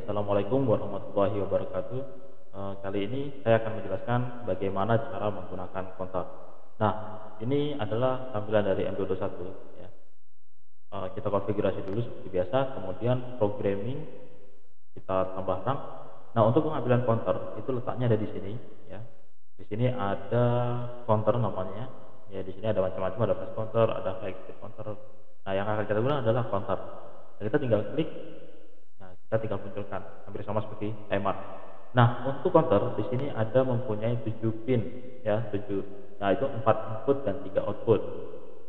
Assalamualaikum warahmatullahi wabarakatuh. Kali ini saya akan menjelaskan bagaimana cara menggunakan counter. Nah, ini adalah tampilan dari M221 ya. Kita konfigurasi dulu seperti biasa, kemudian programming kita tambah rank. Nah, untuk pengambilan counter itu letaknya ada di sini ya. Di sini ada counter namanya. Ya, di sini ada macam-macam, ada fast counter, ada high speed counter. Nah, yang akan kita gunakan adalah counter. Nah, kita tinggal klik. Kita tinggal munculkan, hampir sama seperti timer. Nah, untuk counter di sini ada mempunyai 7 pin ya, 7. Nah, itu 4 input dan 3 output.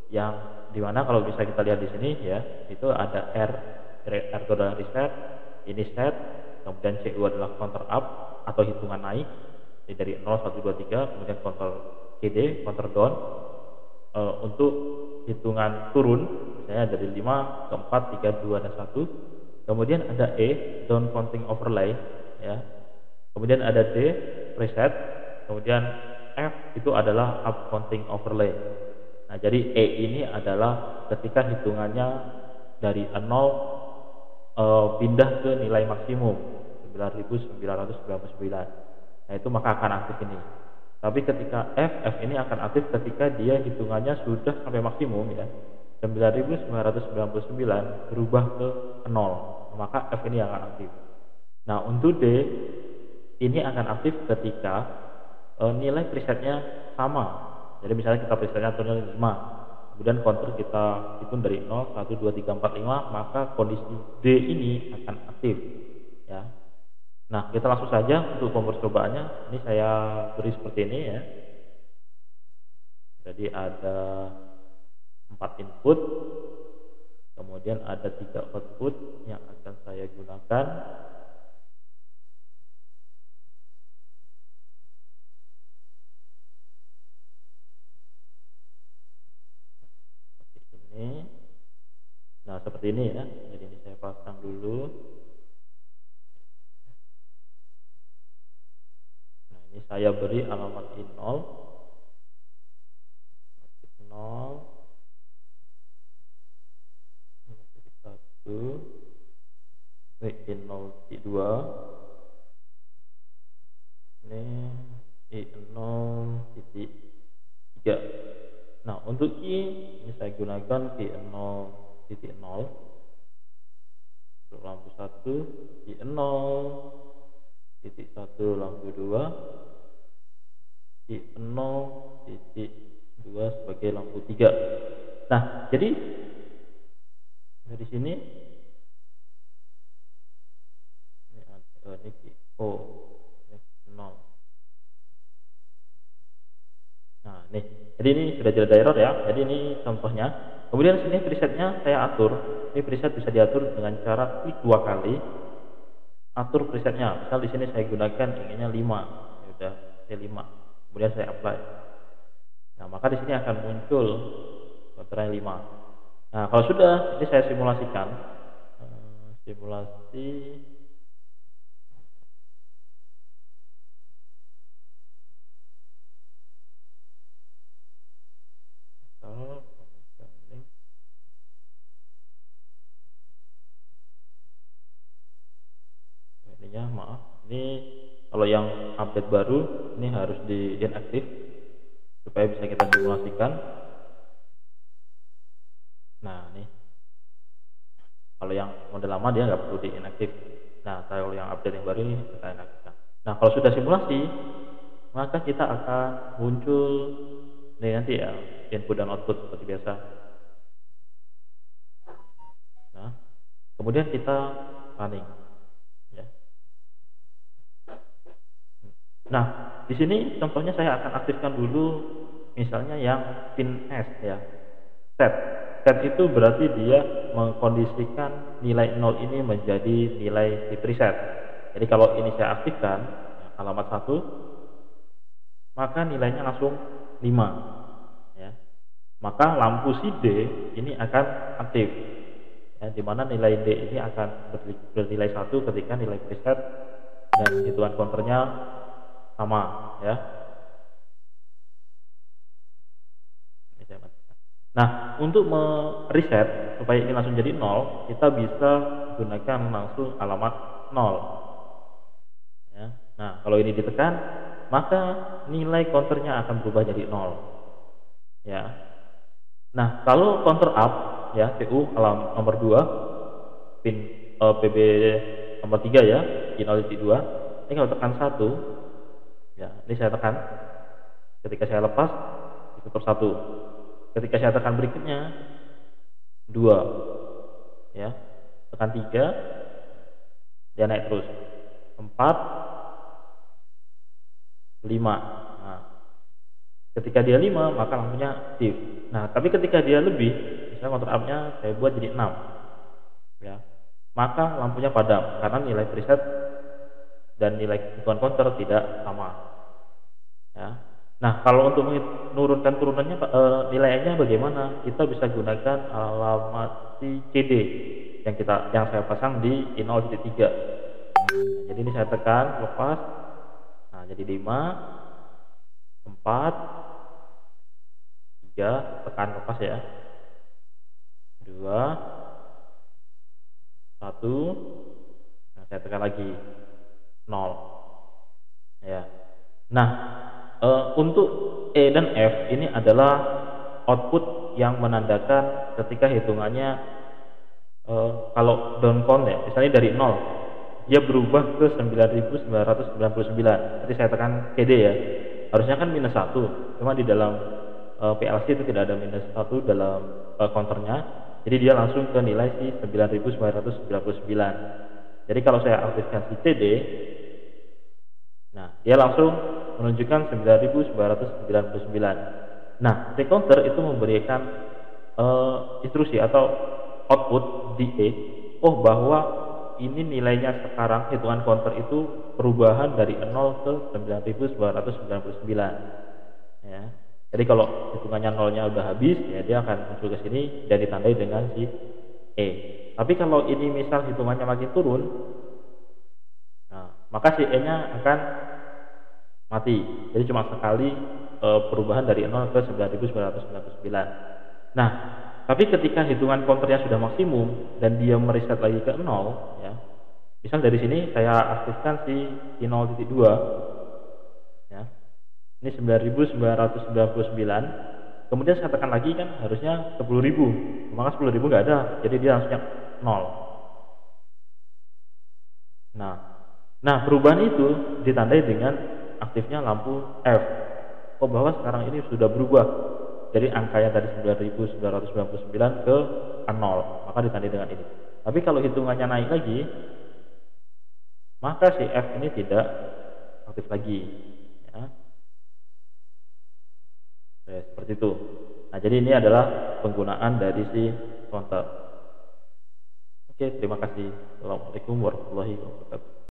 Yang dimana kalau bisa kita lihat di sini ya, itu ada R itu adalah reset, ini set, kemudian C2 adalah counter up atau hitungan naik. Jadi dari 0 1 2 3, kemudian counter CD, counter down. Untuk hitungan turun misalnya dari 5 ke 4 3 2 dan 1. Kemudian ada E, down counting overlay ya. Kemudian ada D, preset. Kemudian F itu adalah up counting overlay. Nah, jadi E ini adalah ketika hitungannya dari 0 pindah ke nilai maksimum 9.999. Nah, itu maka akan aktif ini. Tapi ketika F ini akan aktif ketika dia hitungannya sudah sampai maksimum ya. 9.999 berubah ke 0, maka F ini akan aktif. Nah, untuk D ini akan aktif ketika nilai presetnya sama. Jadi misalnya kita presetnya turunnya 5, kemudian counter kita hitung dari 0 1 2 3 4 5, maka kondisi D ini akan aktif ya. Nah, kita langsung saja untuk percobaannya. Ini saya beri seperti ini ya. Jadi ada 4 input, kemudian ada 3 output yang akan saya gunakan. Seperti ini. Nah, seperti ini ya. Jadi ini saya pasang dulu. Nah, ini saya beri alamat I0. 1, I0 I2, ini I0 titik 3. Nah, untuk I ini saya gunakan I0 titik 0 untuk lampu 1, I0 titik 1 lampu 2, I0 titik 2 sebagai lampu 3. Nah, jadi dari sini ini ada ini O ini 0. Nah, nih. Jadi ini sudah jelas error ya. Jadi ini contohnya. Kemudian sini presetnya saya atur. Ini preset bisa diatur dengan cara klik 2 kali. Atur presetnya. Misal di sini saya gunakan inginnya 5. Ya udah, saya 5. Kemudian saya apply. Nah, maka di sini akan muncul counternya 5. Nah, kalau sudah, ini saya simulasikan. Simulasi. Ininya maaf. Ini kalau yang update baru, ini harus di inaktif supaya bisa kita simulasikan. Nah, nih. Kalau yang model lama dia nggak perlu di inaktif. Nah, kalau yang update yang baru ini kita inaktifkan. Nah, kalau sudah simulasi, maka kita akan muncul nih nanti ya input dan output seperti biasa. Nah, kemudian kita running. Ya. Nah, di sini contohnya saya akan aktifkan dulu misalnya yang pin S ya. Set itu berarti dia mengkondisikan nilai 0 ini menjadi nilai di preset. Jadi kalau ini saya aktifkan alamat 1, maka nilainya langsung 5 ya. Maka lampu si D ini akan aktif ya, dimana nilai D ini akan bernilai 1 ketika nilai preset dan hitungan counternya sama ya. Ini saya matikan. Nah, untuk mereset supaya ini langsung jadi 0, kita bisa gunakan langsung alamat 0. Ya. Nah, kalau ini ditekan, maka nilai counternya akan berubah jadi 0. Ya. Nah, kalau counter up, ya, PU alam nomor 2, pin PB nomor 3 ya, pin 2. Ini kalau tekan 1, ya, ini saya tekan. Ketika saya lepas, tutup 1. Ketika saya tekan berikutnya 2, ya, tekan 3, dia naik terus. 4, 5. Nah, ketika dia 5, maka lampunya aktif. Nah, tapi ketika dia lebih, misalnya counter up-nya saya buat jadi 6, ya, maka lampunya padam karena nilai preset dan nilai kebutuhan counter tidak sama. Ya. Nah, kalau untuk menurunkan turunannya nilainya bagaimana? Kita bisa gunakan alamat CD yang saya pasang di I0.3. Nah, jadi ini saya tekan lepas. Nah, jadi 5, 4, 3, tekan lepas ya. 2, 1. Nah, saya tekan lagi 0. Ya. Nah, untuk E dan F ini adalah output yang menandakan ketika hitungannya kalau down count ya, misalnya dari 0 dia berubah ke 9999. Jadi saya tekan PD ya, harusnya kan minus 1, cuma di dalam PLC itu tidak ada minus 1 dalam counternya, jadi dia langsung ke nilai si 9999. Jadi kalau saya aktifkan si CD, nah dia langsung menunjukkan 9999. Nah, si counter itu memberikan instruksi atau output di E, bahwa ini nilainya sekarang hitungan counter itu perubahan dari 0 ke 9999. Ya. Jadi kalau hitungannya 0-nya udah habis, ya dia akan muncul ke sini dan ditandai dengan si E. Tapi kalau ini misal hitungannya makin turun, nah, maka si E-nya akan mati. Jadi cuma sekali perubahan dari 0 ke 9999. Nah, tapi ketika hitungan counternya sudah maksimum dan dia mereset lagi ke 0, ya. Misal dari sini saya aktifkan si I0.2, ya. Ini 9999. Kemudian saya tekan lagi kan harusnya 10.000. Maka 10.000 nggak ada, jadi dia langsung 0. Nah, perubahan itu ditandai dengan aktifnya lampu F. Bahwa sekarang ini sudah berubah. Jadi angkanya dari 9999 ke 0, maka ditandai dengan ini. Tapi kalau hitungannya naik lagi, maka si F ini tidak aktif lagi. Ya. Seperti itu. Nah, jadi ini adalah penggunaan dari si counter. Oke, terima kasih. Assalamualaikum warahmatullahi wabarakatuh.